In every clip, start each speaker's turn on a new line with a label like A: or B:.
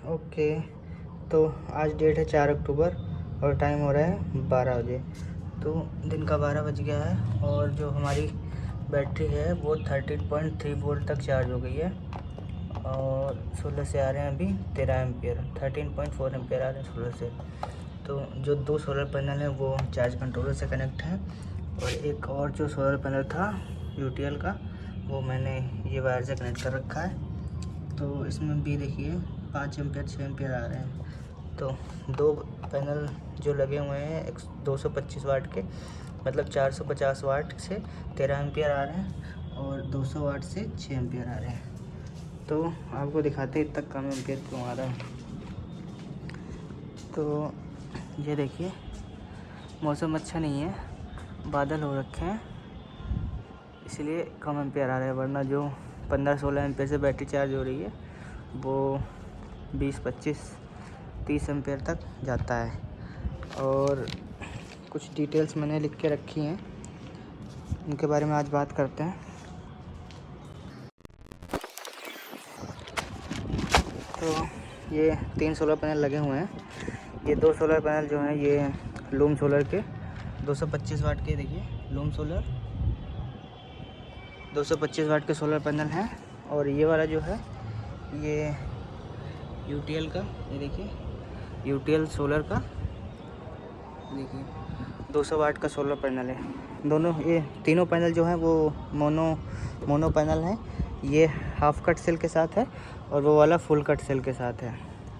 A: Okay, तो आज date है 4 अक्टूबर और टाइम हो रहा है 12 बजे। तो दिन का 12 बज गया है और जो हमारी बैटरी है वो 13.3 वोल्ट तक चार्ज हो गई है और सोलर से आ रहे हैं अभी 13 एम्पियर, 13.4 एम्पियर आ रहे हैं सोलर से। तो जो 2 सोलर पैनल हैं वो चार्ज कंट्रोलर से कनेक्ट हैं और एक और जो सोलर पैनल था यूटीएल का वो मैंने ये वायर से कनेक्ट कर रखा है। तो इसमें भी देखिए 5 एम्पियर 6 एम्पियर आ रहे हैं। तो 2 पैनल जो लगे हुए हैं 225 वाट के, मतलब 450 वाट से 13 एम्पियर आ रहे हैं और 200 वाट से 6 एम्पियर आ रहे हैं। तो आपको दिखाते हैं इतना कम एम्पियर क्यों आ रहा है। तो ये देखिए मौसम अच्छा नहीं है, बादल हो रखे हैं इसलिए कम एम्पियर आ रहा है, वरना जो 15-16 एम्पियर से बैटरी चार्ज हो रही है वो 20-25-30 एम्पियर तक जाता है। और कुछ डिटेल्स मैंने लिख के रखी हैं, उनके बारे में आज बात करते हैं। तो ये 3 सोलर पैनल लगे हुए हैं। ये 2 सोलर पैनल जो हैं ये लूम सोलर के 225 वाट के, देखिए लूम सोलर 225 वाट के सोलर पैनल हैं। और ये वाला जो है ये यूटीएल का, ये देखिए यूटीएल सोलर का, देखिए 200 वाट का सोलर पैनल है। दोनों ये तीनों पैनल जो हैं वो मोनो पैनल हैं। ये हाफ कट सेल के साथ है और वो वाला फुल कट सेल के साथ है।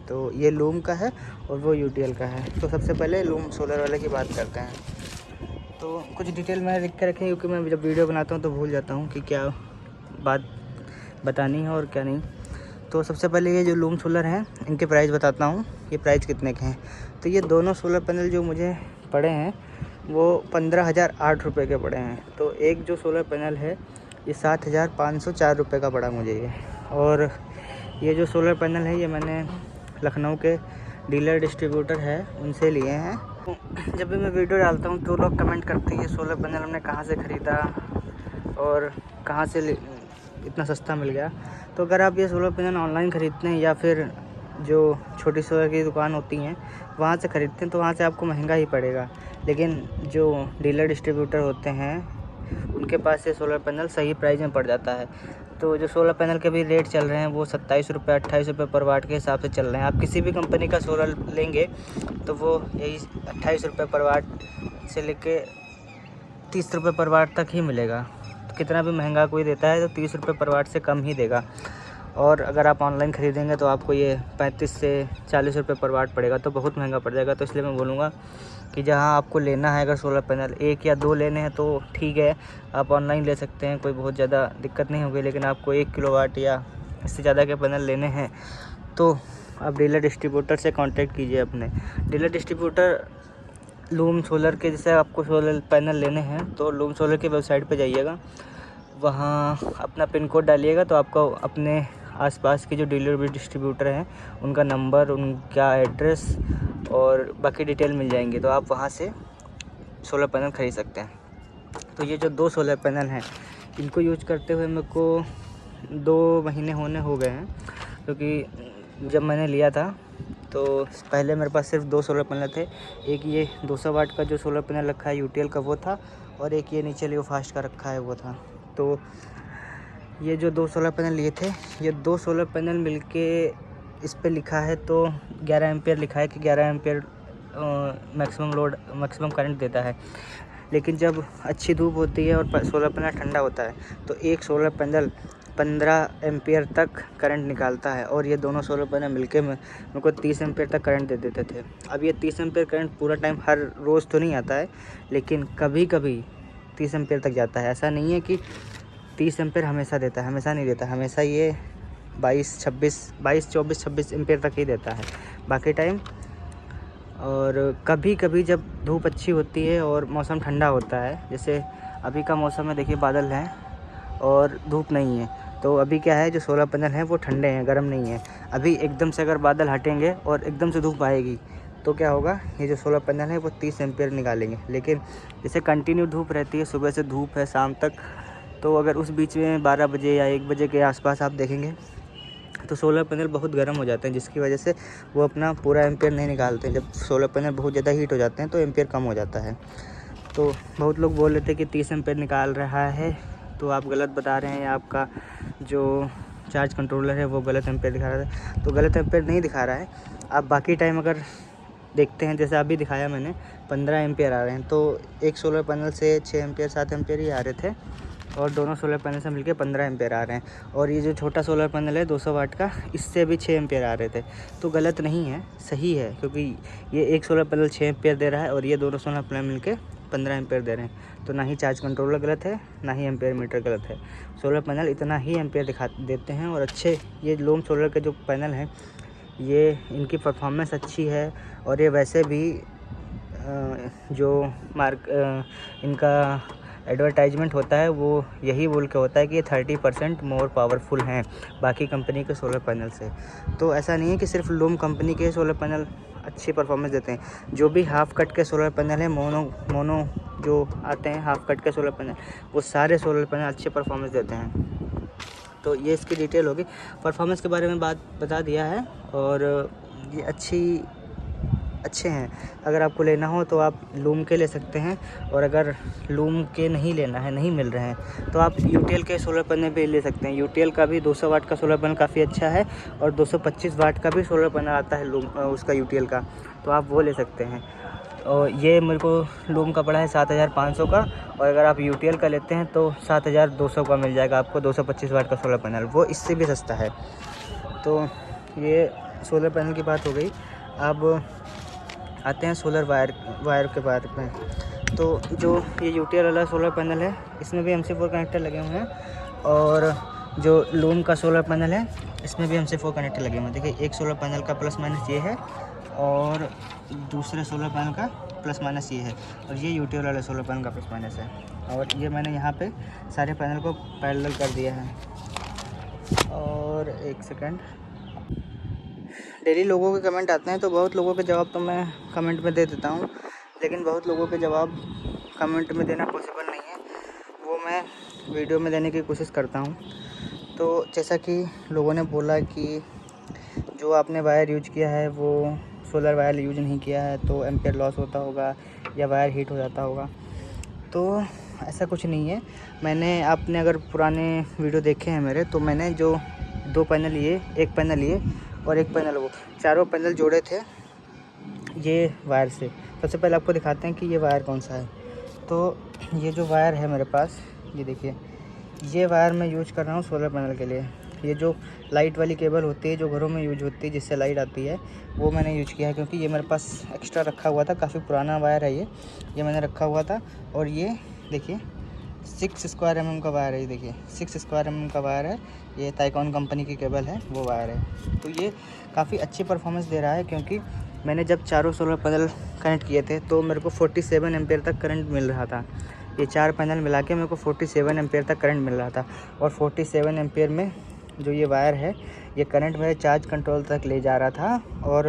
A: तो ये लूम का है और वो यूटीएल का है। तो सबसे पहले लूम सोलर वाले की बात करते हैं। तो कुछ डिटेल मैंने लिख के रखे हैं क्योंकि मैं जब वीडियो बनाता हूँ तो भूल जाता हूँ कि क्या बात बतानी है और क्या नहीं। तो सबसे पहले ये जो लूम सोलर हैं इनके प्राइस बताता हूँ, ये प्राइस कितने के हैं। तो ये दोनों सोलर पैनल जो मुझे पड़े हैं वो 15,008 रुपये के पड़े हैं। तो एक जो सोलर पैनल है ये 7,504 रुपये का पड़ा मुझे ये। और ये जो सोलर पैनल है ये मैंने लखनऊ के डीलर डिस्ट्रीब्यूटर है उनसे लिए हैं। जब भी मैं वीडियो डालता हूँ तो लोग कमेंट करते हैं ये सोलर पैनल हमने कहाँ से ख़रीदा और कहाँ से इतना सस्ता मिल गया। तो अगर आप ये सोलर पैनल ऑनलाइन ख़रीदते हैं या फिर जो छोटी सोलर की दुकान होती हैं वहाँ से ख़रीदते हैं तो वहाँ से आपको महंगा ही पड़ेगा। लेकिन जो डीलर डिस्ट्रीब्यूटर होते हैं उनके पास ये सोलर पैनल सही प्राइस में पड़ जाता है। तो जो सोलर पैनल के भी रेट चल रहे हैं वो 27 रुपये 28 रुपये पर वाट के हिसाब से चल रहे हैं। आप किसी भी कंपनी का सोलर लेंगे तो वो यही 28 रुपये पर वाट से लेके 30 रुपये पर वाट तक ही मिलेगा। तो कितना भी महंगा कोई देता है तो 30 रुपये पर वाट से कम ही देगा। और अगर आप ऑनलाइन ख़रीदेंगे तो आपको ये 35 से 40 रुपये पर वाट पड़ेगा, तो बहुत महंगा पड़ जाएगा। तो इसलिए मैं बोलूँगा कि जहाँ आपको लेना है अगर सोलर पैनल 1 या 2 लेने हैं तो ठीक है, आप ऑनलाइन ले सकते हैं, कोई बहुत ज़्यादा दिक्कत नहीं होगी। लेकिन आपको 1 किलोवाट या इससे ज़्यादा के पैनल लेने हैं तो आप डीलर डिस्ट्रीब्यूटर से कांटेक्ट कीजिए अपने डीलर डिस्ट्रीब्यूटर लूम सोलर के। जैसे आपको सोलर पैनल लेने हैं तो लूम सोलर की वेबसाइट पे जाइएगा, वहाँ अपना पिन कोड डालिएगा तो आपको अपने आसपास के जो डीलर डिस्ट्रीब्यूटर हैं उनका नंबर, उनका एड्रेस और बाकी डिटेल मिल जाएंगी। तो आप वहाँ से सोलर पैनल ख़रीद सकते हैं। तो ये जो 2 सोलर पैनल हैं इनको यूज करते हुए मेरे को 2 महीने होने हो गए हैं, क्योंकि जब मैंने लिया था तो पहले मेरे पास सिर्फ 2 सोलर पैनल थे। एक ये 200 वाट का जो सोलर पैनल रखा है यूटीएल का वो था और एक ये नीचे लियो फास्ट का रखा है वो था। तो ये जो 2 सोलर पैनल लिए थे, ये 2 सोलर पैनल मिलके इस पे लिखा है तो 11 एम्पियर लिखा है कि 11 एम्पियर मैक्सिमम करंट देता है। लेकिन जब अच्छी धूप होती है और सोलर पैनल ठंडा होता है तो एक सोलर पैनल 15 एम्पियर तक करंट निकालता है। और ये दोनों सोलर पैनल मिलके मेरे को 30 एम्पियर तक करंट दे देते थे। अब ये 30 एम्पियर करंट पूरा टाइम हर रोज़ तो नहीं आता है, लेकिन कभी कभी 30 एम्पियर तक जाता है। ऐसा नहीं है कि 30 एम्पियर हमेशा देता है, हमेशा नहीं देता। हमेशा ये 22-24-26 एम्पियर तक ही देता है बाकी टाइम। और कभी कभी जब धूप अच्छी होती है और मौसम ठंडा होता है, जैसे अभी का मौसम है देखिए बादल हैं और धूप नहीं है, तो अभी क्या है जो सोलर पैनल हैं वो ठंडे हैं, गर्म नहीं है। अभी एकदम से अगर बादल हटेंगे और एकदम से धूप आएगी तो क्या होगा, ये जो सोलर पैनल है वो 30 एम्पियर निकालेंगे। लेकिन जैसे कंटिन्यू धूप रहती है, सुबह से धूप है शाम तक, तो अगर उस बीच में 12 बजे या 1 बजे के आसपास आप देखेंगे तो सोलर पैनल बहुत गर्म हो जाते हैं, जिसकी वजह से वो अपना पूरा एम्पेयर नहीं निकालते। जब सोलर पैनल बहुत ज़्यादा हीट हो जाते हैं तो एम्पेयर कम हो जाता है। तो बहुत लोग बोल रहे थे कि 30 एम्पेयर निकाल रहा है, तो आप गलत बता रहे हैं, आपका जो चार्ज कंट्रोलर है वो गलत एम्पेयर दिखा रहा है। तो गलत एम्पेयर नहीं दिखा रहा है। आप बाकी टाइम अगर देखते हैं, जैसे अभी दिखाया मैंने 15 एम्पेयर आ रहे हैं, तो एक सोलर पैनल से 6 एम्पेयर 7 एम्पेयर ही आ रहे थे, और दोनों सोलर पैनल से मिलके 15 एम्पेयर आ रहे हैं। और ये जो छोटा सोलर पैनल है 200 वाट का, इससे भी 6 एम्पेयर आ रहे थे। तो गलत नहीं है, सही है, क्योंकि ये एक सोलर पैनल 6 एम्पेयर दे रहा है और ये दोनों सोलर पैनल मिलके 15 एम्पेयर दे रहे हैं। तो ना ही चार्ज कंट्रोलर गलत है, ना ही एम्पेयर मीटर गलत है। सोलर पैनल इतना ही एम्पेयर देते हैं। और अच्छे ये लूम सोलर के जो पैनल हैं, ये इनकी परफॉर्मेंस अच्छी है। और ये वैसे भी जो इनका एडवर्टाइजमेंट होता है वो यही बोल के होता है कि ये 30% मोर पावरफुल हैं बाकी कंपनी के सोलर पैनल से। तो ऐसा नहीं है कि सिर्फ लूम कंपनी के सोलर पैनल अच्छी परफॉर्मेंस देते हैं। जो भी हाफ कट के सोलर पैनल हैं, मोनो जो आते हैं हाफ कट के सोलर पैनल, वो सारे सोलर पैनल अच्छे परफॉर्मेंस देते हैं। तो ये इसकी डिटेल होगी। परफॉर्मेंस के बारे में बात बता दिया है, और ये अच्छे हैं। अगर आपको लेना हो तो आप लूम के ले सकते हैं, और अगर लूम के नहीं लेना है, नहीं मिल रहे हैं, तो आप यूटीएल के सोलर पैनल भी ले सकते हैं। यूटीएल का भी 200 वाट का सोलर पैनल काफ़ी अच्छा है, और 225 वाट का भी सोलर पैनल आता है लूम उसका यूटीएल का, तो आप वो ले सकते हैं। और ये मेरे को लूम का पड़ा है 7500 का, और अगर आप यूटीएल का लेते हैं तो 7200 का मिल जाएगा आपको 225 वाट का सोलर पैनल, वो इससे भी सस्ता है। तो ये सोलर पैनल की बात हो गई। अब आते हैं सोलर वायर के बारे में। तो जो ये यूटीएल वाला सोलर पैनल है, इसमें भी MC4 कनेक्टर लगे हुए हैं, और जो लूम का सोलर पैनल है इसमें भी MC4 कनेक्टर लगे हुए हैं। देखिए, एक सोलर पैनल का प्लस माइनस ये है, और दूसरे सोलर पैनल का प्लस माइनस ये है, और ये यूटीएल वाले सोलर पैनल का प्लस माइनस है। और ये मैंने यहाँ पे सारे पैनल को पैरेलल कर दिया है। और एक सेकंड, डेली लोगों के कमेंट आते हैं, तो बहुत लोगों के जवाब तो मैं कमेंट में दे देता हूँ, लेकिन बहुत लोगों के जवाब कमेंट में देना पॉसिबल नहीं है, वो मैं वीडियो में देने की कोशिश करता हूँ। तो जैसा कि लोगों ने बोला कि जो आपने वायर यूज किया है वो सोलर वायर यूज नहीं किया है, तो एम्पेयर लॉस होता होगा या वायर हीट हो जाता होगा। तो ऐसा कुछ नहीं है। मैंने आपने अगर पुराने वीडियो देखे हैं मेरे, तो मैंने जो 2 पैनल लिए, एक पैनल लिए और एक पैनल वो, चारों पैनल जोड़े थे ये वायर से। सबसे पहले आपको दिखाते हैं कि ये वायर कौन सा है। तो ये जो वायर है मेरे पास, ये देखिए, ये वायर मैं यूज कर रहा हूँ सोलर पैनल के लिए। ये जो लाइट वाली केबल होती है जो घरों में यूज होती है, जिससे लाइट आती है, वो मैंने यूज किया है, क्योंकि ये मेरे पास एक्स्ट्रा रखा हुआ था। काफ़ी पुराना वायर है ये मैंने रखा हुआ था। और ये देखिए 6 स्क्वायर mm का वायर है। ये देखिए 6 स्क्वायर mm का वायर है। ये ताइकॉन कंपनी की केबल है, वो वायर है। तो ये काफ़ी अच्छी परफॉर्मेंस दे रहा है, क्योंकि मैंने जब चारों सोलर पैनल कनेक्ट किए थे तो मेरे को 47 एम्पेयर तक करंट मिल रहा था। ये 4 पैनल मिला के मेरे को 47 एम्पेयर तक करंट मिल रहा था। और 47 एम्पेयर में जो ये वायर है, ये करंट मेरे चार्ज कंट्रोल तक ले जा रहा था, और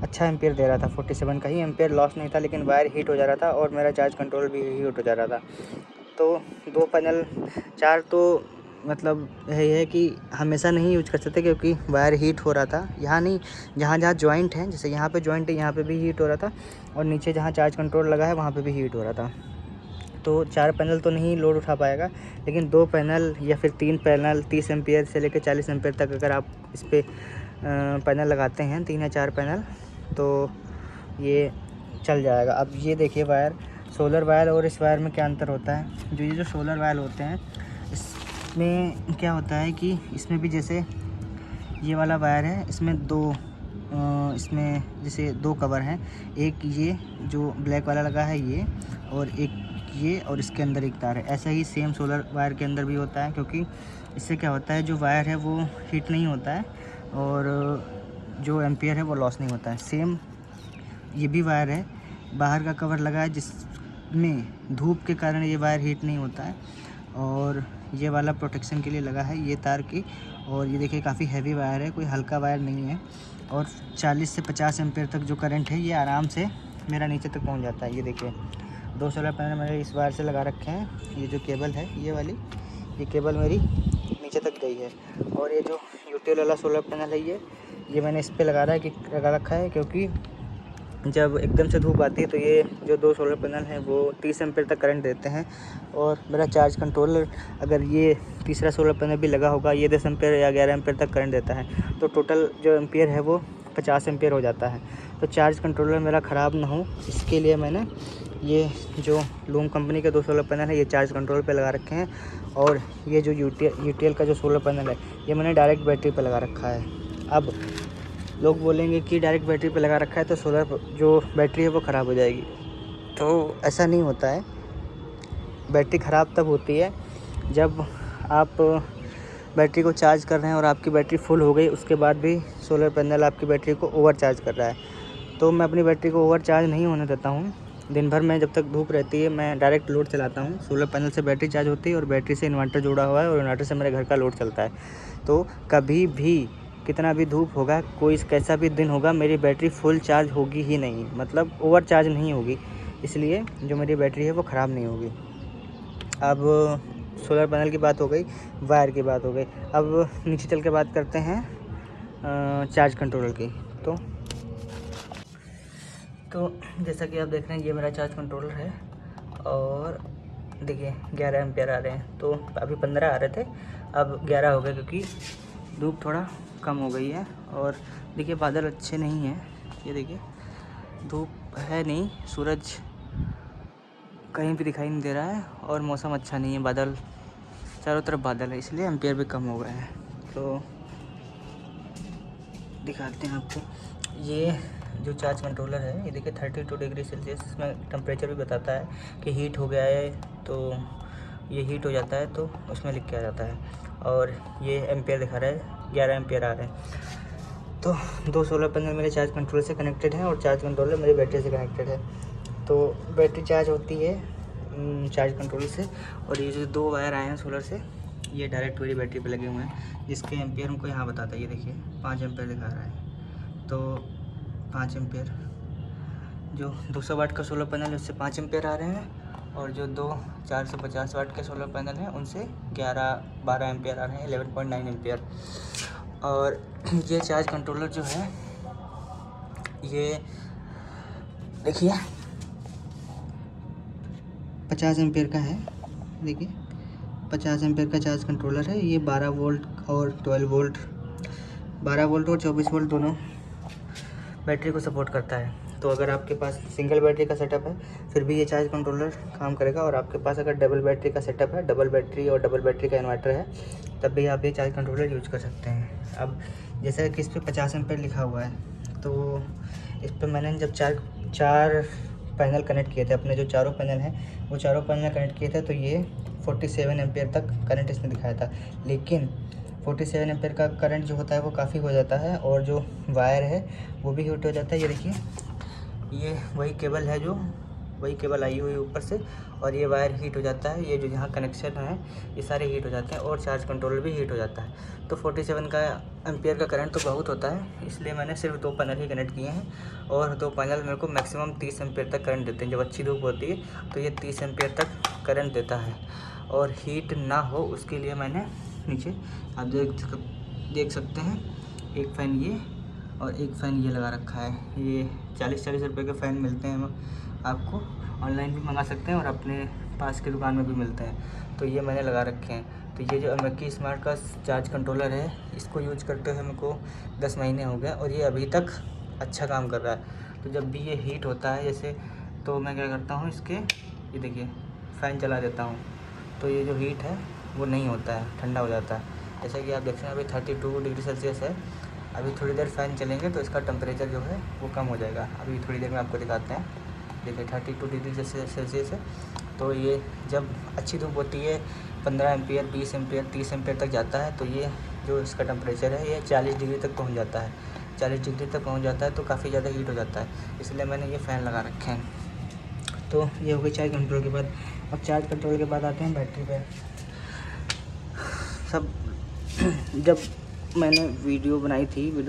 A: अच्छा एम्पेयर दे रहा था। 47 का ही एम्पेयर लॉस नहीं था, लेकिन वायर हीट हो जा रहा था और मेरा चार्ज कंट्रोल भी हीट हो जा रहा था। तो 2 पैनल 4 तो मतलब यही है कि हमेशा नहीं यूज कर सकते, क्योंकि वायर हीट हो रहा था। यहाँ नहीं, जहाँ जॉइंट है, जैसे यहाँ पे जॉइंट है, यहाँ पे भी हीट हो रहा था, और नीचे जहाँ चार्ज कंट्रोल लगा है वहाँ पे भी हीट हो रहा था। तो 4 पैनल तो नहीं लोड उठा पाएगा, लेकिन 2 पैनल या फिर 3 पैनल 30 एम्पेयर से लेकर 40 एम्पेयर तक अगर आप इस पर पैनल लगाते हैं, 3 या 4 पैनल, तो ये चल जाएगा। अब ये देखिए वायर, सोलर वायर और इस वायर में क्या अंतर होता है। ये जो सोलर वायर होते हैं, इसमें क्या होता है कि इसमें भी जैसे ये वाला वायर है, इसमें इसमें जैसे 2 कवर हैं। एक ये जो ब्लैक वाला लगा है ये, और एक ये, और इसके अंदर एक तार है। ऐसा ही सेम सोलर वायर के अंदर भी होता है, क्योंकि इससे क्या होता है, जो वायर है वो हीट नहीं होता है, और जो एम्पियर है वो लॉस नहीं होता है। सेम ये भी वायर है, बाहर का कवर लगा है जिसमें धूप के कारण ये वायर हीट नहीं होता है, और ये वाला प्रोटेक्शन के लिए लगा है ये तार की। और ये देखिए काफ़ी हैवी वायर है, कोई हल्का वायर नहीं है। और 40 से 50 एम्पेयर तक जो करंट है ये आराम से मेरा नीचे तक पहुंच जाता है। ये देखिए 2 सोलर पैनल मेरे इस वायर से लगा रखे हैं। ये जो केबल है ये वाली, ये केबल मेरी नीचे तक गई है। और ये जो यूटीएल वाला सोलर पैनल है ये मैंने इस पे लगा रखा है क्योंकि जब एकदम से धूप आती है तो ये जो 2 सोलर पैनल हैं वो 30 एम्पीयर तक करंट देते हैं। और मेरा चार्ज कंट्रोलर अगर ये तीसरा सोलर पैनल भी लगा होगा, ये 10 एम्पीयर या 11 एम्पीयर तक करंट देता है, तो टोटल जो एम्पीयर है वो 50 एम्पीयर हो जाता है। तो चार्ज कंट्रोलर मेरा ख़राब ना हो इसके लिए मैंने ये जो लूम कंपनी के 2 सोलर पैनल है ये चार्ज कंट्रोल पे लगा रखे हैं। और ये जो यूटीएल का जो सोलर पैनल है ये मैंने डायरेक्ट बैटरी पे लगा रखा है। अब लोग बोलेंगे कि डायरेक्ट बैटरी पे लगा रखा है तो सोलर जो बैटरी है वो ख़राब हो जाएगी, तो ऐसा नहीं होता है। बैटरी ख़राब तब होती है जब आप बैटरी को चार्ज कर रहे हैं और आपकी बैटरी फुल हो गई, उसके बाद भी सोलर पैनल आपकी बैटरी को ओवर चार्ज कर रहा है। तो मैं अपनी बैटरी को ओवर चार्ज नहीं होने देता हूँ। दिन भर में जब तक धूप रहती है मैं डायरेक्ट लोड चलाता हूँ। सोलर पैनल से बैटरी चार्ज होती है और बैटरी से इन्वर्टर जुड़ा हुआ है और इन्वर्टर से मेरे घर का लोड चलता है। तो कभी भी कितना भी धूप होगा, कोई कैसा भी दिन होगा, मेरी बैटरी फुल चार्ज होगी ही नहीं, मतलब ओवर चार्ज नहीं होगी। इसलिए जो मेरी बैटरी है वो ख़राब नहीं होगी। अब सोलर पैनल की बात हो गई, वायर की बात हो गई। अब नीचे चल के बात करते हैं चार्ज कंट्रोलर की। तो जैसा कि आप देख रहे हैं ये मेरा चार्ज कंट्रोलर है और देखिए 11 एम्पीयर आ रहे हैं। तो अभी 15 आ रहे थे, अब 11 हो गए क्योंकि धूप थोड़ा कम हो गई है। और देखिए बादल अच्छे नहीं हैं, ये देखिए धूप है नहीं, सूरज कहीं भी दिखाई नहीं दे रहा है और मौसम अच्छा नहीं है, बादल चारों तरफ बादल है, इसलिए एम्पीयर भी कम हो गए हैं। तो दिखाते हैं आपको। ये जो चार्ज कंट्रोलर है ये देखिए 32 डिग्री सेल्सियस इसमें टेम्परेचर भी बताता है कि हीट हो गया है, तो ये हीट हो जाता है तो उसमें लिख के आ जाता है। और ये एम्पीयर दिखा रहा है, 11 एम्पीयर आ रहे हैं। तो 2 सोलर पैनल मेरे चार्ज कंट्रोलर से कनेक्टेड हैं और चार्ज कंट्रोलर मेरी बैटरी से कनेक्टेड है। तो बैटरी चार्ज होती है चार्ज कंट्रोलर से। और ये जो 2 वायर आए हैं सोलर से ये डायरेक्ट मेरी बैटरी पे लगे हुए हैं, जिसके एम्पीयर हमको यहाँ बताता है। ये देखिए 5 एम्पीयर दिखा रहा है, तो 5 एम्पीयर जो 200 वाट का सोलर पैनल है उससे 5 एम्पीयर आ रहे हैं। और जो 2 450 वाट के सोलर पैनल हैं उनसे 12 एम्पीयर आ रहे हैं, 11.9 एम्पीयर। और ये चार्ज कंट्रोलर जो है ये देखिए 50 एम्पीयर का है। देखिए 50 एम्पीयर का चार्ज कंट्रोलर है। ये 12 वोल्ट और 12 वोल्ट 12 वोल्ट और 24 वोल्ट दोनों बैटरी को सपोर्ट करता है। तो अगर आपके पास सिंगल बैटरी का सेटअप है फिर भी ये चार्ज कंट्रोलर काम करेगा। और आपके पास अगर डबल बैटरी का सेटअप है, डबल बैटरी और डबल बैटरी का इन्वर्टर है, तब भी आप ये चार्ज कंट्रोलर यूज कर सकते हैं। अब जैसा कि इस पर 50 एम्पीयर लिखा हुआ है, तो इस पर मैंने जब चार पैनल कनेक्ट किए थे, अपने जो चारों पैनल हैं वो चारों पैनल कनेक्ट किए थे, तो ये 47 एम्पीयर तक करंट इसने दिखाया था। लेकिन 47 एम्पीयर का करंट जो होता है वो काफ़ी हो जाता है और जो वायर है वो भी हीट हो जाता है। ये देखिए ये वही केबल है, जो वही केबल आई हुई है ऊपर से, और ये वायर हीट हो जाता है। ये जो यहाँ कनेक्शन है ये सारे हीट हो जाते हैं और चार्ज कंट्रोलर भी हीट हो जाता है। तो 47 का एम्पीयर का करंट तो बहुत होता है, इसलिए मैंने सिर्फ 2 पैनल ही कनेक्ट किए हैं। और 2 पैनल मेरे को मैक्सिमम 30 एम्पीयर तक करंट देते हैं। जब अच्छी धूप होती है तो ये 30 एम्पीयर तक करंट देता है। और हीट ना हो उसके लिए मैंने नीचे आप देख सकते हैं एक फ़ैन ये और एक फ़ैन ये लगा रखा है। ये 40-40 रुपये के फ़ैन मिलते हैं, आपको ऑनलाइन भी मंगा सकते हैं और अपने पास की दुकान में भी मिलते हैं। तो ये मैंने लगा रखे हैं। तो ये जो अमेकी स्मार्ट का चार्ज कंट्रोलर है इसको यूज करते हुए मेरे को 10 महीने हो गए और ये अभी तक अच्छा काम कर रहा है। तो जब भी ये हीट होता है जैसे, तो मैं क्या करता हूँ, इसके ये देखिए फ़ैन चला देता हूँ, तो ये जो हीट है वो नहीं होता है, ठंडा हो जाता है। जैसे कि आप देख रहे हैं अभी 32 डिग्री सेल्सियस है। अभी थोड़ी देर फ़ैन चलेंगे तो इसका टेम्परेचर जो है वो कम हो जाएगा। अभी थोड़ी देर में आपको दिखाते हैं। देखिए 32 डिग्री सेल्सियस है। तो ये जब अच्छी धूप होती है 15 एम्पीयर, 20 एम्पीयर, 30 एम्पीयर तक जाता है, तो ये जो इसका टेम्परेचर है ये 40 डिग्री तक पहुँच जाता है। 40 डिग्री तक पहुँच जाता है तो काफ़ी ज़्यादा हीट हो जाता है, इसलिए मैंने ये फ़ैन लगा रखे हैं। तो ये हो गई चार्ज कंट्रोल के बाद। अब चार्ज कंट्रोल के बाद आते हैं बैटरी पे। सब जब मैंने वीडियो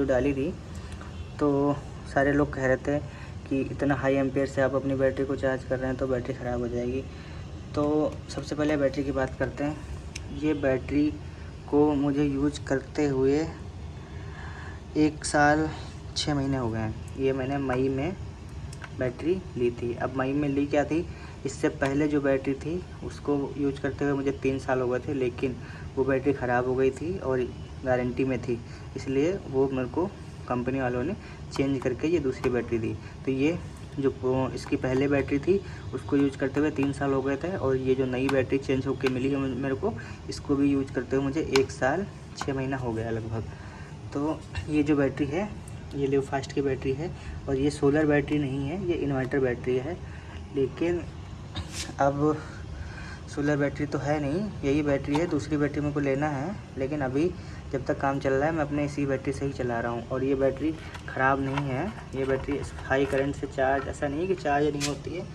A: डाली थी तो सारे लोग कह रहे थे कि इतना हाई एम्पीयर से आप अपनी बैटरी को चार्ज कर रहे हैं तो बैटरी ख़राब हो जाएगी। तो सबसे पहले बैटरी की बात करते हैं। ये बैटरी इसको मुझे यूज करते हुए 1 साल 6 महीने हो गए हैं। ये मैंने मई में बैटरी ली थी। अब मई में ली क्या थी, इससे पहले जो बैटरी थी उसको यूज करते हुए मुझे 3 साल हो गए थे, लेकिन वो बैटरी ख़राब हो गई थी और गारंटी में थी, इसलिए वो मेरे को कंपनी वालों ने चेंज करके ये दूसरी बैटरी दी। तो ये जो इसकी पहले बैटरी थी उसको यूज करते हुए 3 साल हो गए थे, और ये जो नई बैटरी चेंज होके मिली है मेरे को, इसको भी यूज करते हुए मुझे 1 साल 6 महीना हो गया लगभग। तो ये जो बैटरी है ये लिव फास्ट की बैटरी है, और ये सोलर बैटरी नहीं है, ये इन्वर्टर बैटरी है। लेकिन अब सोलर बैटरी तो है नहीं, यही बैटरी है। दूसरी बैटरी मेरे को लेना है, लेकिन अभी जब तक काम चल रहा है मैं अपने इसी बैटरी से ही चला रहा हूँ। और ये बैटरी ख़राब नहीं है, ये बैटरी हाई करंट से चार्ज, ऐसा नहीं है कि चार्ज नहीं होती है,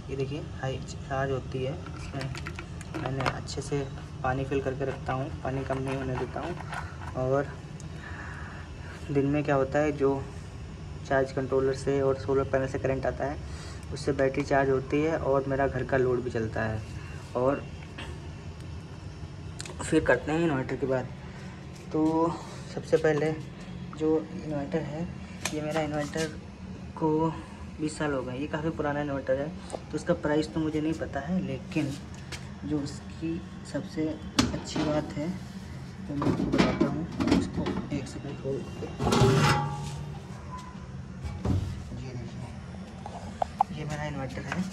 A: ये देखिए हाई चार्ज होती है। इसमें मैंने अच्छे से पानी फिल करके रखता हूँ, पानी कम नहीं होने देता हूँ। और दिन में क्या होता है, जो चार्ज कंट्रोलर से और सोलर पैनल से करंट आता है उससे बैटरी चार्ज होती है और मेरा घर का लोड भी चलता है। और फिर करते हैं इन्वर्टर की बात। तो सबसे पहले जो इन्वर्टर है, ये मेरा इन्वर्टर को 20 साल हो गए, ये काफ़ी पुराना इन्वर्टर है। तो उसका प्राइस तो मुझे नहीं पता है, लेकिन जो उसकी सबसे अच्छी बात है तो मैं आपको बताता हूँ। इसको एक सेकंड होल्ड करके, ये देखिए, ये मेरा इन्वर्टर है।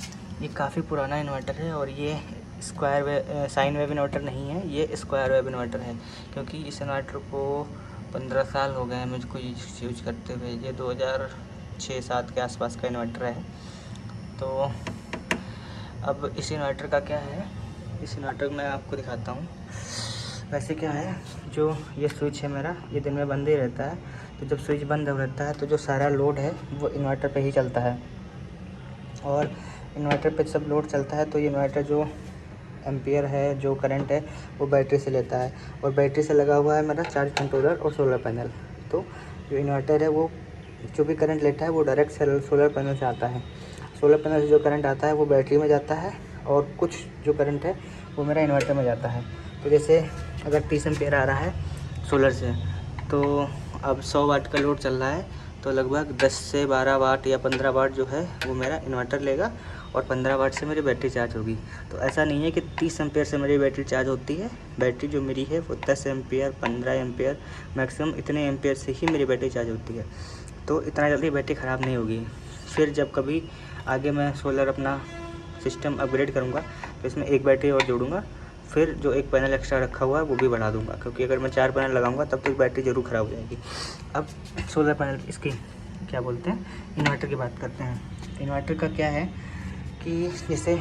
A: ये काफ़ी पुराना इन्वर्टर है, और ये square wave sine wave inverter नहीं है, ये स्क्वायर वेव इन्वर्टर है। क्योंकि इस इन्वर्टर को 15 साल हो गए हैं मुझको यूज करते हुए। ये 2006-07 के आसपास का इन्वर्टर है। तो अब इस इन्वर्टर का क्या है, इस इन्वर्टर में आपको दिखाता हूँ। वैसे क्या है, जो ये स्विच है मेरा, ये दिन में बंद ही रहता है। तो जब स्विच बंद रहता है तो जो सारा लोड है वो इन्वर्टर पे ही चलता है, और इन्वर्टर पे सब लोड चलता है तो ये इन्वर्टर जो एम्पियर है, जो करंट है, वो बैटरी से लेता है। और बैटरी से लगा हुआ है मेरा चार्ज कंट्रोलर और सोलर पैनल। तो जो इन्वर्टर है वो जो भी करंट लेता है वो डायरेक्ट सोलर पैनल से आता है। सोलर पैनल से जो करंट आता है वो बैटरी में जाता है, और कुछ जो करंट है वो मेरा इन्वर्टर में जाता है। तो जैसे अगर 30 एम्पियर आ रहा है सोलर से, तो अब 100 वाट का लोड चल रहा है, तो लगभग 10 से 12 वाट या 15 वाट जो है वो मेरा इन्वर्टर लेगा, और 15 वाट से मेरी बैटरी चार्ज होगी। तो ऐसा नहीं है कि 30 एम्पियर से मेरी बैटरी चार्ज होती है। बैटरी जो मेरी है वो 10 एम्पियर 15 एम्पियर मैक्सिमम इतने एम्पियर से ही मेरी बैटरी चार्ज होती है। तो इतना जल्दी बैटरी ख़राब नहीं होगी। फिर जब कभी आगे मैं सोलर अपना सिस्टम अपग्रेड करूँगा तो इसमें एक बैटरी और जोड़ूँगा, फिर जो एक पैनल एक्स्ट्रा रखा हुआ है वो भी बढ़ा दूँगा, क्योंकि अगर मैं 4 पैनल लगाऊँगा तब तक बैटरी ज़रूर ख़राब हो जाएगी। अब सोलर पैनल इसकी क्या बोलते हैं, इन्वर्टर की बात करते हैं। इन्वर्टर का क्या है कि जैसे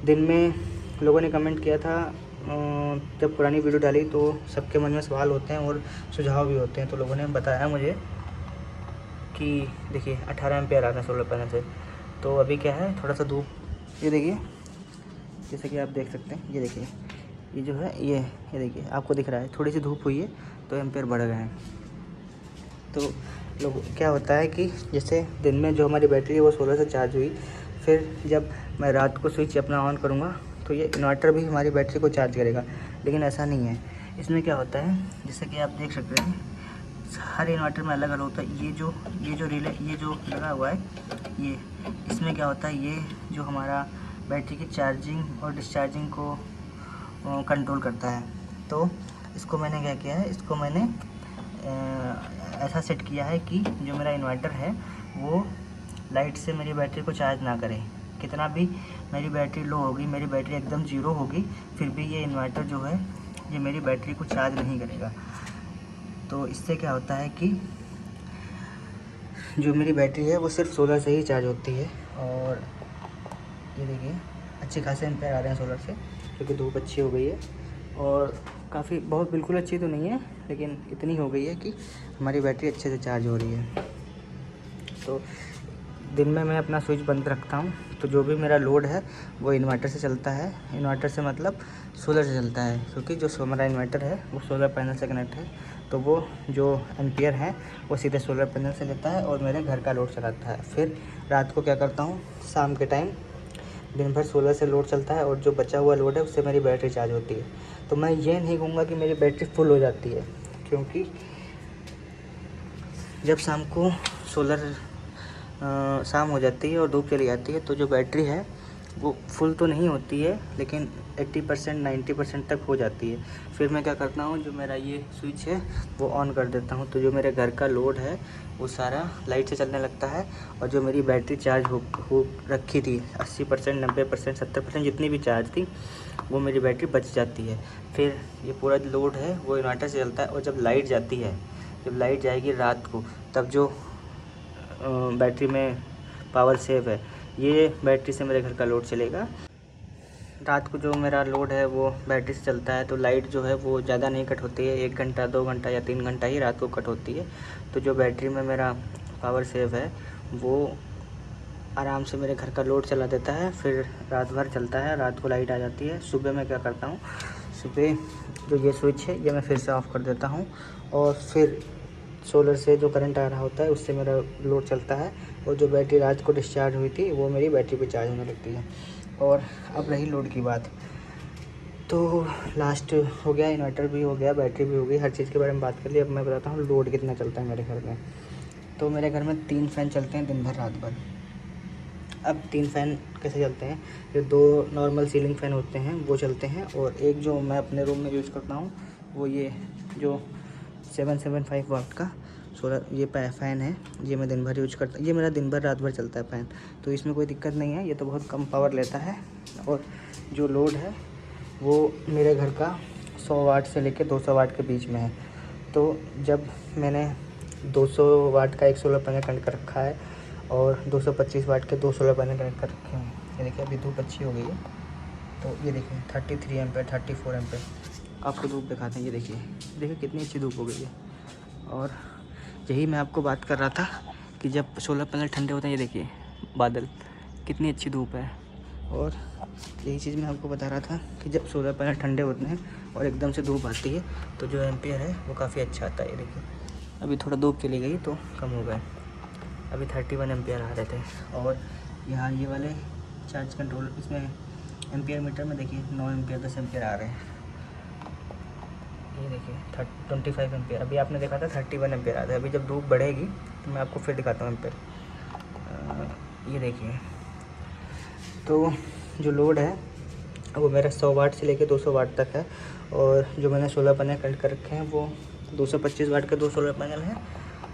A: दिन में लोगों ने कमेंट किया था, जब पुरानी वीडियो डाली तो सबके मन में सवाल होते हैं और सुझाव भी होते हैं। तो लोगों ने बताया मुझे कि देखिए 18 एम्पियर आ रहा है सोलर पैनल से। तो अभी क्या है, थोड़ा सा धूप, ये देखिए, जैसे कि आप देख सकते हैं, ये देखिए, ये जो है ये देखिए आपको दिख रहा है, थोड़ी सी धूप हुई है तो एम्पियर बढ़ गए हैं। तो लोग क्या होता है कि जैसे दिन में जो हमारी बैटरी है वो सोलर से चार्ज हुई, फिर जब मैं रात को स्विच अपना ऑन करूँगा तो ये इन्वर्टर भी हमारी बैटरी को चार्ज करेगा। लेकिन ऐसा नहीं है, इसमें क्या होता है, जैसे कि आप देख सकते हैं हर इन्वर्टर में अलग अलग होता है। ये जो रिले, ये जो लगा हुआ है, ये इसमें क्या होता है, ये जो हमारा बैटरी की चार्जिंग और डिस्चार्जिंग को कंट्रोल करता है। तो इसको मैंने क्या किया है, इसको मैंने ऐसा सेट किया है कि जो मेरा इन्वर्टर है वो लाइट से मेरी बैटरी को चार्ज ना करे। कितना भी मेरी बैटरी लो होगी, मेरी बैटरी एकदम ज़ीरो होगी, फिर भी ये इन्वर्टर जो है ये मेरी बैटरी को चार्ज नहीं करेगा। तो इससे क्या होता है कि जो मेरी बैटरी है वो सिर्फ सोलर से ही चार्ज होती है। और ये देखिए अच्छे खासे एम्पेयर आ रहे हैं सोलर से, क्योंकि धूप अच्छी हो गई है, और काफ़ी बहुत बिल्कुल अच्छी तो नहीं है, लेकिन इतनी हो गई है कि हमारी बैटरी अच्छे से चार्ज हो रही है। तो दिन में मैं अपना स्विच बंद रखता हूँ, तो जो भी मेरा लोड है वो इन्वर्टर से चलता है। इन्वर्टर से मतलब सोलर से चलता है, क्योंकि जो हमारा इन्वर्टर है वो सोलर पैनल से कनेक्ट है। तो वो जो एम्पियर है वो सीधे सोलर पैनल से लेता है और मेरे घर का लोड चलाता है। फिर रात को क्या करता हूँ, शाम के टाइम दिन भर सोलर से लोड चलता है, और जो बचा हुआ लोड है उससे मेरी बैटरी चार्ज होती है। तो तो मैं ये नहीं कहूँगा कि मेरी बैटरी फुल हो जाती है, क्योंकि जब शाम को शाम हो जाती है और धूप चली जाती है तो जो बैटरी है वो फुल तो नहीं होती है, लेकिन 80% 90% तक हो जाती है। फिर मैं क्या करता हूँ, जो मेरा ये स्विच है वो ऑन कर देता हूँ, तो जो मेरे घर का लोड है वो सारा लाइट से चलने लगता है, और जो मेरी बैटरी चार्ज हो रखी थी 80%, 90%, 70% जितनी भी चार्ज थी वो मेरी बैटरी बच जाती है। फिर ये पूरा लोड है वो इन्वर्टर से चलता है, और जब लाइट जाती है, जब लाइट जाएगी रात को, तब जो बैटरी में पावर सेव है, ये बैटरी से मेरे घर का लोड चलेगा। रात को जो मेरा लोड है वो बैटरी से चलता है, तो लाइट जो है वो ज़्यादा नहीं कट होती है, 1 घंटा 2 घंटा या 3 घंटा ही रात को कट होती है। तो जो बैटरी में मेरा पावर सेव है वो आराम से मेरे घर का लोड चला देता है, फिर रात भर चलता है, रात को लाइट आ जाती है। सुबह मैं क्या करता हूँ, सुबह जो ये स्विच है ये मैं फिर से ऑफ़ कर देता हूँ, और फिर सोलर से जो करंट आ रहा होता है उससे मेरा लोड चलता है, और जो बैटरी रात को डिस्चार्ज हुई थी वो मेरी बैटरी पे चार्ज होने लगती है। और अब रही लोड की बात, तो लास्ट हो गया, इन्वर्टर भी हो गया, बैटरी भी हो गई, हर चीज़ के बारे में बात कर ली। अब मैं बताता हूँ लोड कितना चलता है मेरे घर में। तो मेरे घर में 3 फ़ैन चलते हैं दिन भर रात भर। अब 3 फ़ैन कैसे चलते हैं, जो 2 नॉर्मल सीलिंग फ़ैन होते हैं वो चलते हैं, और एक जो मैं अपने रूम में यूज़ करता हूँ वो ये जो 775 वाट का सोलर ये फ़ैन है, ये मैं दिन भर यूज करता, ये मेरा दिन भर रात भर चलता है फ़ैन, तो इसमें कोई दिक्कत नहीं है, ये तो बहुत कम पावर लेता है। और जो लोड है वो मेरे घर का 100 वाट से लेके 200 वाट के बीच में है। तो जब मैंने 200 वाट का एक सोलर पैनल कनेक्ट कर रखा है और 225 वाट के 2 सोलर पैनल कनेक्ट कर रखे हैं। ये देखिए अभी धूप अच्छी हो गई है, तो ये देखिए 33 एम्पेयर 34 एम्पेयर आपको धूप दिखाते हैं। ये देखिए देखिए कितनी अच्छी धूप हो गई है। और यही मैं आपको बात कर रहा था कि जब सोलर पैनल ठंडे होते हैं, ये देखिए बादल कितनी अच्छी धूप है। और यही चीज़ मैं आपको बता रहा था कि जब सोलर पैनल ठंडे होते हैं और एकदम से धूप आती है तो जो एम्पियर है वो काफ़ी अच्छा आता है। ये देखिए अभी थोड़ा धूप चली गई तो कम हो गए, अभी 31 एम्पियर आ रहे थे। और यहाँ ये वाले चार्ज कंट्रोल, इसमें एम्पियर मीटर में देखिए 9 एम्पियर 10 एम्पियर आ रहे हैं। ये देखिए 25 एम्पियर, अभी आपने देखा था 31 एम्पियर आता है। अभी जब धूप बढ़ेगी तो मैं आपको फिर दिखाता हूँ एम्पियर। ये देखिए, तो जो लोड है वो मेरा 100 वाट से लेके 200 वाट तक है, और जो मैंने सोलर पैनल कनेक्ट कर रखे हैं वो 225 वाट के 2 सोलर पैनल हैं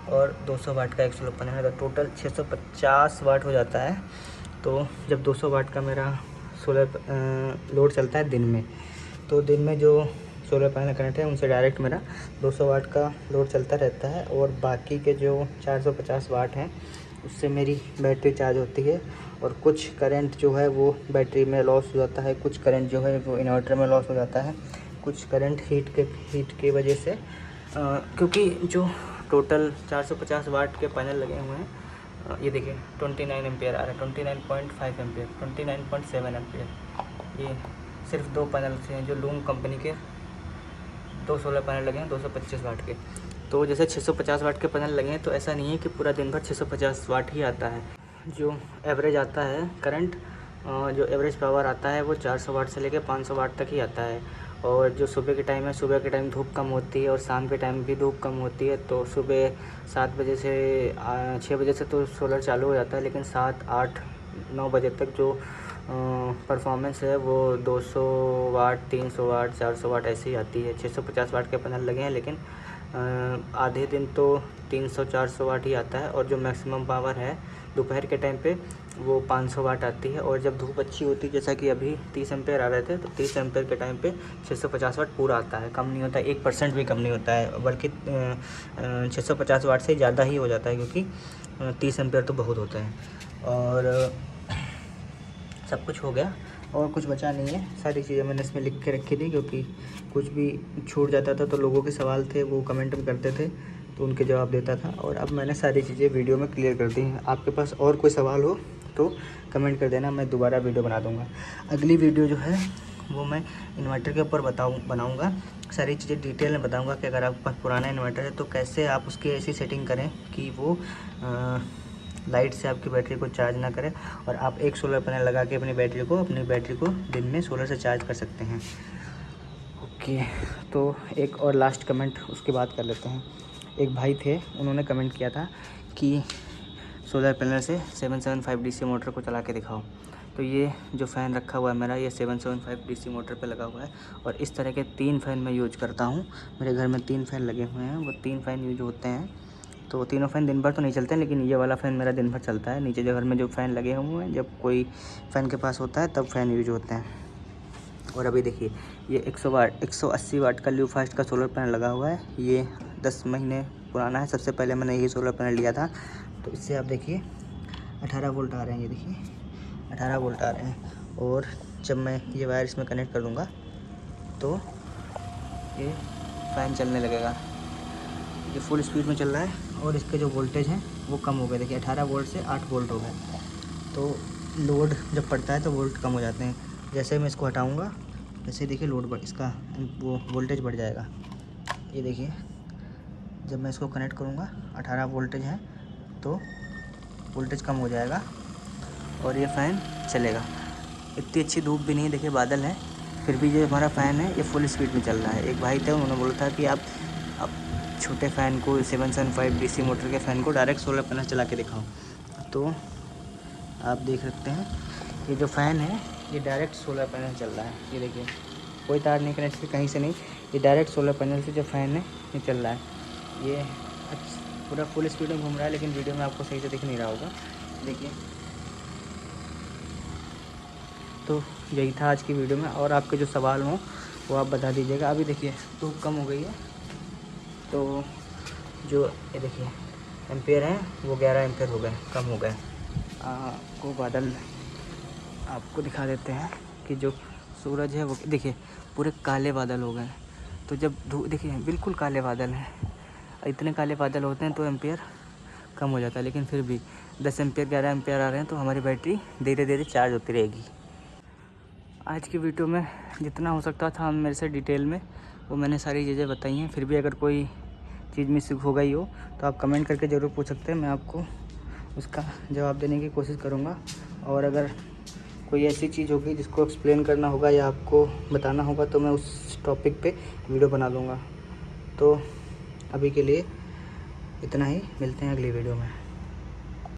A: और 200 वाट का एक सोलर पैनल है, तो टोटल 650 वाट हो जाता है। तो जब 200 वाट का मेरा सोलर लोड चलता है दिन में, तो दिन में जो सोलर पैनल कनेक्ट है उनसे डायरेक्ट मेरा 200 वाट का लोड चलता रहता है, और बाकी के जो 450 वाट हैं उससे मेरी बैटरी चार्ज होती है। और कुछ करंट जो है वो बैटरी में लॉस हो जाता है, कुछ करंट जो है वो इन्वर्टर में लॉस हो जाता है, कुछ करंट हीट के वजह से, क्योंकि जो टोटल 450 वाट के पैनल लगे हुए हैं, ये देखिए 29 एम्पियर आ रहा है, 29.5 एम्पियर, 29.7 एम्पियर। ये सिर्फ 2 पैनल से हैं जो लूम कंपनी के 2 सोलर पैनल लगे हैं 225 वाट के। तो जैसे 650 वाट के पैनल लगे हैं तो ऐसा नहीं है कि पूरा दिन भर 650 वाट ही आता है। जो एवरेज आता है करंट, जो एवरेज पावर आता है वो 400 वाट से लेकर 500 वाट तक ही आता है। और जो सुबह के टाइम है, सुबह के टाइम धूप कम होती है और शाम के टाइम भी धूप कम होती है, तो सुबह 7 बजे से 6 बजे से तो सोलर चालू हो जाता है, लेकिन 7, 8, 9 बजे तक जो परफॉर्मेंस है वो 200 वाट, 300 वाट, 400 वाट ऐसे ही आती है। 650 वाट के पैनल लगे हैं, लेकिन आधे दिन तो 300-400 वाट ही आता है, और जो मैक्सिमम पावर है दोपहर के टाइम पे वो 500 वाट आती है। और जब धूप अच्छी होती है, जैसा कि अभी 30 एम्पेयर आ रहे थे, तो 30 एम्पेयर के टाइम पे 650 वाट पूरा आता है, कम नहीं होता है, 1% भी कम नहीं होता है, बल्कि 650 वाट से ज़्यादा ही हो जाता है, क्योंकि 30 एम्पेयर तो बहुत होता है। और सब कुछ हो गया और कुछ बचा नहीं है, सारी चीज़ें मैंने इसमें लिख के रखी थी, क्योंकि कुछ भी छूट जाता था तो लोगों के सवाल थे वो कमेंट में करते थे, तो उनके जवाब देता था। और अब मैंने सारी चीज़ें वीडियो में क्लियर कर दी हैं। आपके पास और कोई सवाल हो तो कमेंट कर देना, मैं दोबारा वीडियो बना दूँगा। अगली वीडियो जो है वो मैं इन्वर्टर के ऊपर बनाऊँगा, सारी चीज़ें डिटेल में बताऊँगा कि अगर आपके पास पुराना इन्वर्टर है तो कैसे आप उसकी ऐसी सेटिंग करें कि वो लाइट से आपकी बैटरी को चार्ज ना करें, और आप एक सोलर पैनल लगा के अपनी बैटरी को दिन में सोलर से चार्ज कर सकते हैं। ओके। देखिए, तो एक और लास्ट कमेंट उसके बाद कर लेते हैं। एक भाई थे, उन्होंने कमेंट किया था कि सोलर पैनल से 775 डीसी मोटर को चला के दिखाओ। तो ये जो फ़ैन रखा हुआ है मेरा, ये 775 डीसी मोटर पे लगा हुआ है और इस तरह के 3 फ़ैन मैं यूज करता हूँ। मेरे घर में 3 फ़ैन लगे हुए हैं, वो 3 फ़ैन यूज होते हैं। तो तीनों फ़ैन दिन भर तो नहीं चलते हैं, लेकिन ये वाला फ़ैन मेरा दिन भर चलता है। नीचे जो घर में जो फ़ैन लगे हुए हैं, जब कोई फ़ैन के पास होता है तब फ़ैन यूज होते हैं। और अभी देखिए, ये 180 वाट का ल्यूफास्ट का सोलर पैनल लगा हुआ है। ये 10 महीने पुराना है। सबसे पहले मैंने यही सोलर पैनल लिया था। तो इससे आप देखिए 18 वोल्ट आ रहे हैं। ये देखिए 18 वोल्ट आ रहे हैं। और जब मैं ये वायर इसमें कनेक्ट कर दूँगा तो ये फ़ैन चलने लगेगा। ये फुल स्पीड में चल रहा है और इसके जो वोल्टेज हैं वो कम हो गए। देखिए 18 वोल्ट से 8 वोल्ट हो गए। तो लोड जब पड़ता है तो वोल्ट कम हो जाते हैं। जैसे मैं इसको हटाऊँगा, जैसे देखिए लोड इसका वो वोल्टेज बढ़ जाएगा। ये देखिए, जब मैं इसको कनेक्ट करूँगा 18 वोल्टेज है तो वोल्टेज कम हो जाएगा और ये फ़ैन चलेगा। इतनी अच्छी धूप भी नहीं, देखिए बादल है, फिर भी जो हमारा फ़ैन है ये फुल स्पीड में चल रहा है। एक भाई थे, उन्होंने बोला था कि आप छोटे फ़ैन को 775 डीसी मोटर के फ़ैन को डायरेक्ट सोलर पैनल चला के दिखाओ। तो आप देख सकते हैं ये जो फ़ैन है ये डायरेक्ट सोलर पैनल चल रहा है। ये देखिए, कोई तार नहीं कनेक्ट कहीं से नहीं, ये डायरेक्ट सोलर पैनल से जो फ़ैन है ये चल रहा है। ये पूरा फुल स्पीड में घूम रहा है, लेकिन वीडियो में आपको सही से दिख नहीं रहा होगा। देखिए, तो यही था आज की वीडियो में। और आपके जो सवाल हों वो आप बता दीजिएगा। अभी देखिए धूप कम हो गई है, तो जो ये देखिए एम्पेयर हैं वो 11 एम्पेयर हो गए, कम हो गए। आपको बादल आपको दिखा देते हैं कि जो सूरज है वो देखिए पूरे काले बादल हो गए। तो जब देखिए बिल्कुल काले बादल हैं, इतने काले बादल होते हैं तो एम्पेयर कम हो जाता है, लेकिन फिर भी 10 एम्पेयर 11 एम्पेयर आ रहे हैं तो हमारी बैटरी धीरे धीरे चार्ज होती रहेगी। आज की वीडियो में जितना हो सकता था मेरे से डिटेल में वो मैंने सारी चीज़ें बताई हैं। फिर भी अगर कोई चीज़ मिस हो गई हो तो आप कमेंट करके ज़रूर पूछ सकते हैं, मैं आपको उसका जवाब देने की कोशिश करूँगा। और अगर कोई ऐसी चीज़ होगी जिसको एक्सप्लेन करना होगा या आपको बताना होगा तो मैं उस टॉपिक पे वीडियो बना दूँगा। तो अभी के लिए इतना ही, मिलते हैं अगली वीडियो में।